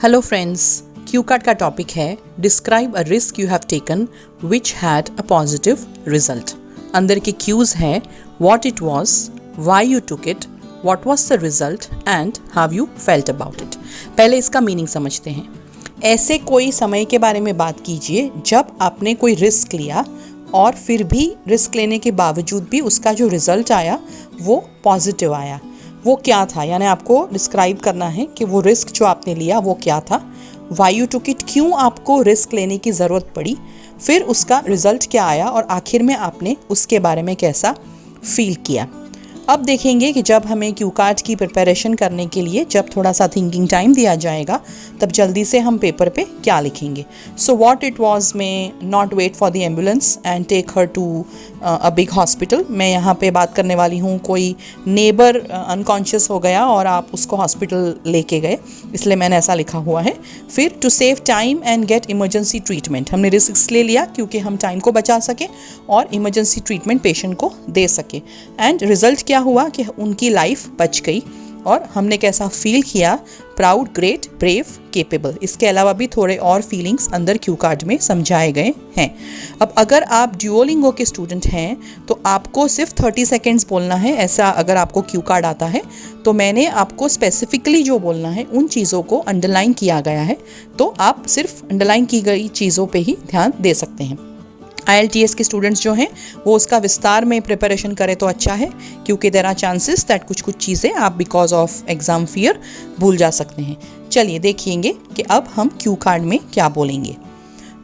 Hello friends, Q card का topic है describe a risk you have taken which had a positive result. अंदर के cues हैं what it was, why you took it, what was the result and how you felt about it. पहले इसका meaning समझते हैं। ऐसे कोई समय के बारे में बात कीजिए जब आपने कोई रिस्क लिया और फिर भी रिस्क लेने के बावजूद भी उसका जो रिजल्ट आया वो पॉजिटिव आया। वो क्या था, यानी आपको डिस्क्राइब करना है कि वो रिस्क जो आपने लिया वो क्या था, व्हाई यू टुक इट, क्यों आपको रिस्क लेने की ज़रूरत पड़ी, फिर उसका रिजल्ट क्या आया और आखिर में आपने उसके बारे में कैसा फील किया। अब देखेंगे कि जब हमें क्यू कार्ड की प्रिपरेशन करने के लिए जब थोड़ा सा थिंकिंग टाइम दिया जाएगा तब जल्दी से हम पेपर पे क्या लिखेंगे। सो व्हाट इट वाज में not wait for the ambulance and take her to a big hospital. मैं यहाँ पे बात करने वाली हूँ कोई नेबर अनकॉन्शियस हो गया और आप उसको हॉस्पिटल लेके गए, इसलिए मैंने ऐसा लिखा हुआ है। फिर to save time and get emergency treatment, हमने रिस्क इसलिए लिया क्योंकि हम टाइम को बचा सके और इमरजेंसी ट्रीटमेंट पेशेंट को दे सके। एंड रिजल्ट क्या हुआ कि उनकी लाइफ बच गई और हमने कैसा फील किया, प्राउड, ग्रेट, ब्रेव, केपेबल। इसके अलावा भी थोड़े और फीलिंग्स अंदर क्यू कार्ड में समझाए गए हैं। अब अगर आप ड्यूओलिंगो के स्टूडेंट हैं तो आपको सिर्फ 30 सेकेंड्स बोलना है। ऐसा अगर आपको क्यू कार्ड आता है तो मैंने आपको स्पेसिफिकली जो बोलना है उन चीज़ों को अंडरलाइन किया गया है, तो आप सिर्फ अंडरलाइन की गई चीज़ों पे ही ध्यान दे सकते हैं। IELTS के स्टूडेंट्स जो हैं वो उसका विस्तार में प्रिपरेशन करें तो अच्छा है, क्योंकि देयर आर चांसेस दैट कुछ चीज़ें आप बिकॉज ऑफ एग्ज़ाम फियर भूल जा सकते हैं। चलिए देखेंगे कि अब हम क्यू कार्ड में क्या बोलेंगे।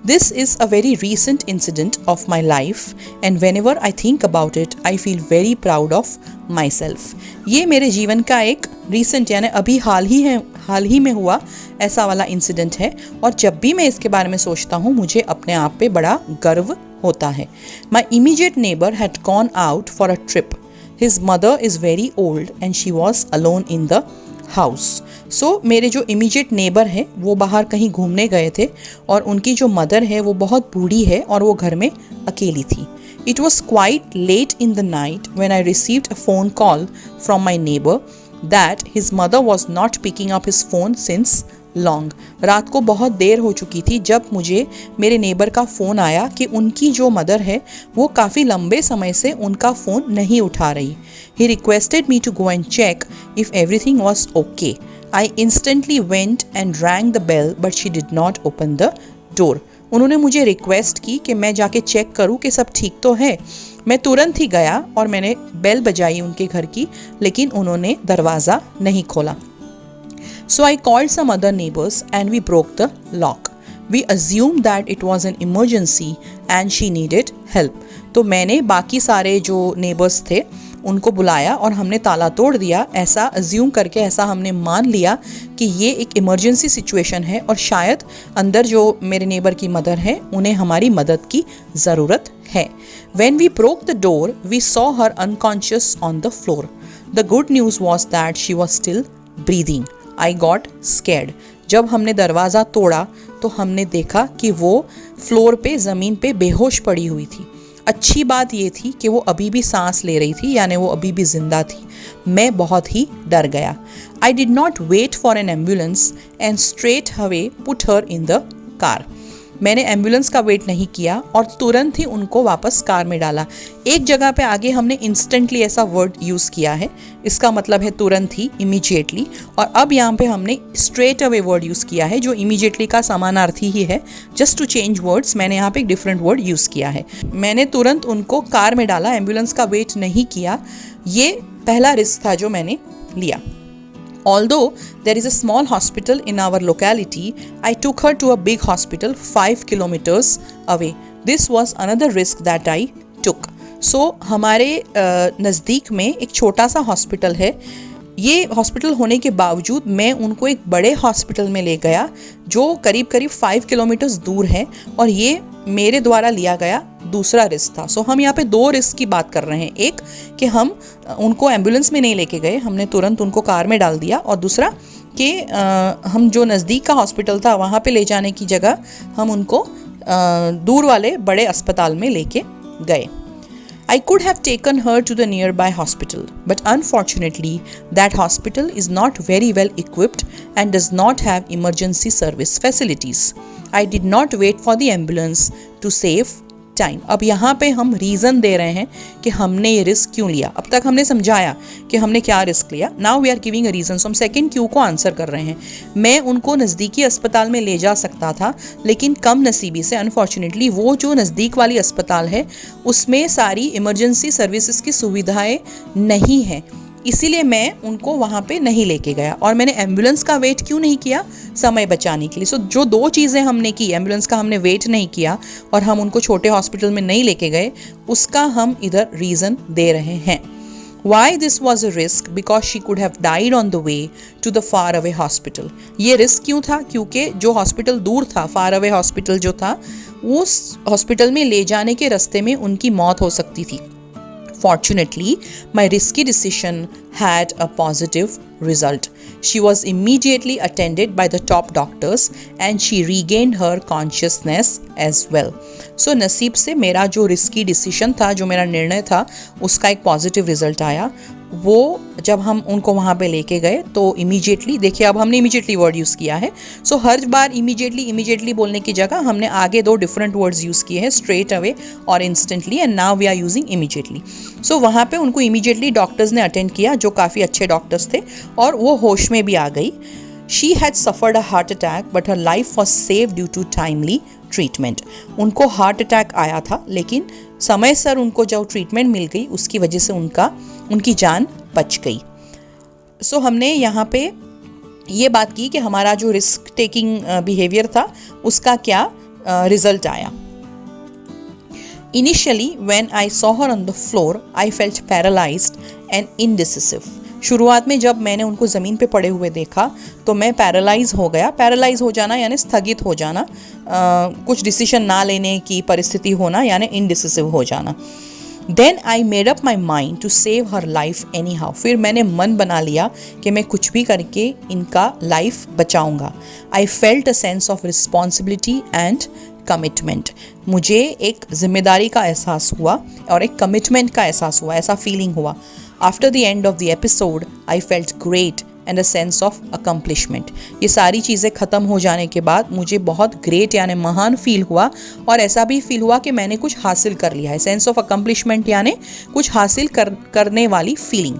This is a very recent incident of my life and whenever I think about it, I feel very proud of myself. ये मेरे जीवन का एक recent यानी अभी हाल ही में हुआ ऐसा वाला इंसिडेंट है और जब भी मैं इसके बारे में सोचता हूँ मुझे अपने आप पे बड़ा गर्व होता है। My immediate neighbor had gone out for a trip. His mother is very old and she was alone in the house. So मेरे जो इमीडिएट नेबर हैं वो बाहर कहीं घूमने गए थे और उनकी जो मदर है वो बहुत बूढ़ी है और वो घर में अकेली थी। It was quite late in the night when I received a phone call from my neighbour that his mother was not picking up his phone since long. रात को बहुत देर हो चुकी थी जब मुझे मेरे नेबर का फ़ोन आया कि उनकी जो मदर है वो काफ़ी लंबे समय से उनका फ़ोन नहीं उठा रही। He requested me to go and check if everything was okay. I instantly went and rang the bell but she did not open the door. उन्होंने मुझे रिक्वेस्ट की कि मैं जाके चेक करूं कि सब ठीक तो है। मैं तुरंत ही गया और मैंने बेल बजाई उनके घर की, लेकिन उन्होंने दरवाज़ा नहीं खोला। So I called some other neighbors and we broke the lock. We assumed that it was an emergency and she needed help. तो मैंने बाकी सारे जो नेबर्स थे उनको बुलाया और हमने ताला तोड़ दिया। ऐसा अज्यूम करके, ऐसा हमने मान लिया कि ये एक इमरजेंसी सिचुएशन है और शायद अंदर जो मेरे नेबर की मदर है उन्हें हमारी मदद की ज़रूरत है। When we broke the door, we saw her unconscious on the floor. The good news was that she was still breathing. I got scared. जब हमने दरवाज़ा तोड़ा तो हमने देखा कि वो फ्लोर पे, ज़मीन पे बेहोश पड़ी हुई थी। अच्छी बात ये थी कि वो अभी भी सांस ले रही थी, यानी वो अभी भी जिंदा थी। मैं बहुत ही डर गया। I did not wait for an ambulance and straight away put her in the car. मैंने एम्बुलेंस का वेट नहीं किया और तुरंत ही उनको वापस कार में डाला। एक जगह पे आगे हमने इंस्टेंटली ऐसा वर्ड यूज़ किया है, इसका मतलब है तुरंत ही, इमीडिएटली, और अब यहाँ पे हमने स्ट्रेट अवे वर्ड यूज़ किया है जो इमीडिएटली का समानार्थी ही है। जस्ट टू चेंज वर्ड्स मैंने यहाँ पे एक डिफरेंट वर्ड यूज़ किया है। मैंने तुरंत उनको कार में डाला, एम्बुलेंस का वेट नहीं किया। ये पहला रिस्क था जो मैंने लिया। Although there is a small hospital in our locality, I took her to a big hospital 5 kilometers away. This was another risk that I took. So हमारे नज़दीक में एक छोटा सा हॉस्पिटल है। ये हॉस्पिटल होने के बावजूद मैं उनको एक बड़े हॉस्पिटल में ले गया जो करीब 5 किलोमीटर्स दूर है और ये मेरे द्वारा लिया गया दूसरा रिस्क था। सो हम यहाँ पे दो रिस्क की बात कर रहे हैं। एक कि हम उनको एम्बुलेंस में नहीं लेके गए, हमने तुरंत उनको कार में डाल दिया, और दूसरा कि हम जो नज़दीक का हॉस्पिटल था वहाँ पे ले जाने की जगह हम उनको दूर वाले बड़े अस्पताल में लेके गए। I could have taken her to the nearby hospital, but unfortunately, that hospital is not very well equipped and does not have emergency service facilities. I did not wait for the ambulance to save time. अब यहाँ पे हम reason दे रहे हैं कि हमने ये risk क्यों लिया. अब तक हमने समझाया कि हमने क्या रिस्क लिया. Now we are giving a reason. So हम सेकंड क्यू को आंसर कर रहे हैं. मैं उनको नज़दीकी अस्पताल में ले जा सकता था, लेकिन कम नसीबी से अनफॉर्चुनेटली वो जो नज़दीक वाली अस्पताल है उसमें सारी इमरजेंसी सर्विसेज की सुविधाएँ नहीं हैं, इसीलिए मैं उनको वहाँ पे नहीं लेके गया. और मैंने एम्बुलेंस का वेट क्यों नहीं किया? समय बचाने के लिए. सो जो दो चीज़ें हमने की, एम्बुलेंस का हमने वेट नहीं किया और हम उनको छोटे हॉस्पिटल में नहीं लेके गए, उसका हम इधर रीज़न दे रहे हैं. Why this was a risk? Because she could have died on the way to the far away hospital. ये रिस्क क्यों था? क्योंकि जो हॉस्पिटल दूर था, फार अवे हॉस्पिटल जो था, उस हॉस्पिटल में ले जाने के रास्ते में उनकी मौत हो सकती थी. Fortunately, my risky decision had a positive result. She was immediately attended by the top doctors and she regained her consciousness as well. So नसीब से मेरा जो रिस्की डिसीजन था, जो मेरा निर्णय था, उसका एक पॉजिटिव रिजल्ट आया. वो जब हम उनको वहाँ पे लेके गए तो इमीडिएटली, देखिए अब हमने इमीडिएटली वर्ड यूज़ किया है. सो हर बार इमीडिएटली बोलने की जगह हमने आगे दो डिफरेंट वर्ड्स यूज़ किए हैं, स्ट्रेट अवे और instantly, and now we are using immediately. So वहाँ पे उनको इमीडिएटली डॉक्टर्स ने अटेंड किया, जो काफ़ी अच्छे डॉक्टर्स थे, और वो होश में भी आ गई. She had suffered a heart attack, but her life was saved due to timely treatment. उनको हार्ट अटैक आया था, लेकिन समय सर उनको जो ट्रीटमेंट मिल गई उसकी वजह से उनकी जान बच गई. सो हमने यहाँ पे ये बात की कि हमारा जो रिस्क टेकिंग बिहेवियर था उसका क्या रिजल्ट आया. Initially, when I saw her on the floor, I felt paralyzed and indecisive. शुरुआत में जब मैंने उनको ज़मीन पे पड़े हुए देखा तो मैं पैरालाइज हो गया. पैरालाइज हो जाना यानी स्थगित हो जाना, कुछ डिसीजन ना लेने की परिस्थिति होना, यानी इनडिसिसिव हो जाना. Then I made up my mind to save her life anyhow. फिर मैंने मन बना लिया कि मैं कुछ भी करके इनका लाइफ बचाऊंगा. I felt a sense of responsibility and commitment. मुझे एक जिम्मेदारी का एहसास हुआ और एक कमिटमेंट का एहसास हुआ, ऐसा फीलिंग हुआ. After the end of the episode, I felt great and a sense of accomplishment. ये सारी चीज़ें ख़त्म हो जाने के बाद मुझे बहुत ग्रेट यानी महान फील हुआ, और ऐसा भी फील हुआ कि मैंने कुछ हासिल कर लिया है. सेंस ऑफ अकम्पलिशमेंट यानी कुछ हासिल करने वाली feeling.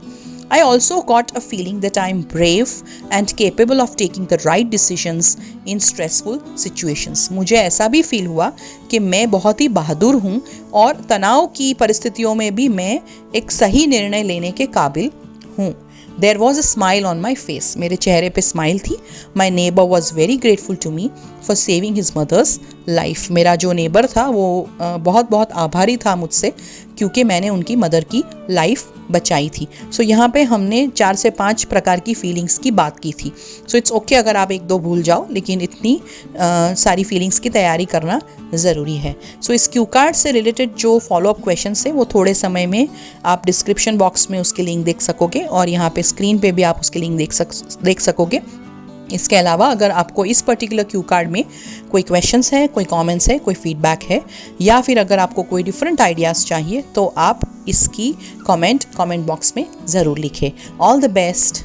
I also got a feeling that I am brave and capable of taking the right decisions in stressful situations. मुझे ऐसा भी फील हुआ कि मैं बहुत ही बहादुर हूँ और तनाव की परिस्थितियों में भी मैं एक सही निर्णय लेने के काबिल हूँ. There was a smile on my face. मेरे चेहरे पे स्माइल थी. My neighbor was very grateful to me for saving his mother's life. मेरा जो नेबर था वो बहुत बहुत आभारी था मुझसे, क्योंकि मैंने उनकी मदर की लाइफ बचाई थी. सो यहाँ पे हमने 4 से 5 प्रकार की फीलिंग्स की बात की थी. सो इट्स ओके अगर आप 1-2 भूल जाओ, लेकिन इतनी सारी फीलिंग्स की तैयारी करना ज़रूरी है. सो इस क्यू कार्ड से रिलेटेड जो फॉलोअप क्वेश्चन है वो थोड़े समय में आप डिस्क्रिप्शन बॉक्स में उसकी लिंक देख सकोगे, और यहाँ पे स्क्रीन पे भी आप उसकी लिंक देख सकोगे. इसके अलावा अगर आपको इस पर्टिकुलर क्यू कार्ड में कोई क्वेश्चंस है, कोई कमेंट्स है, कोई फीडबैक है, या फिर अगर आपको कोई डिफरेंट आइडियाज़ चाहिए, तो आप इसकी कमेंट बॉक्स में ज़रूर लिखें. All the best.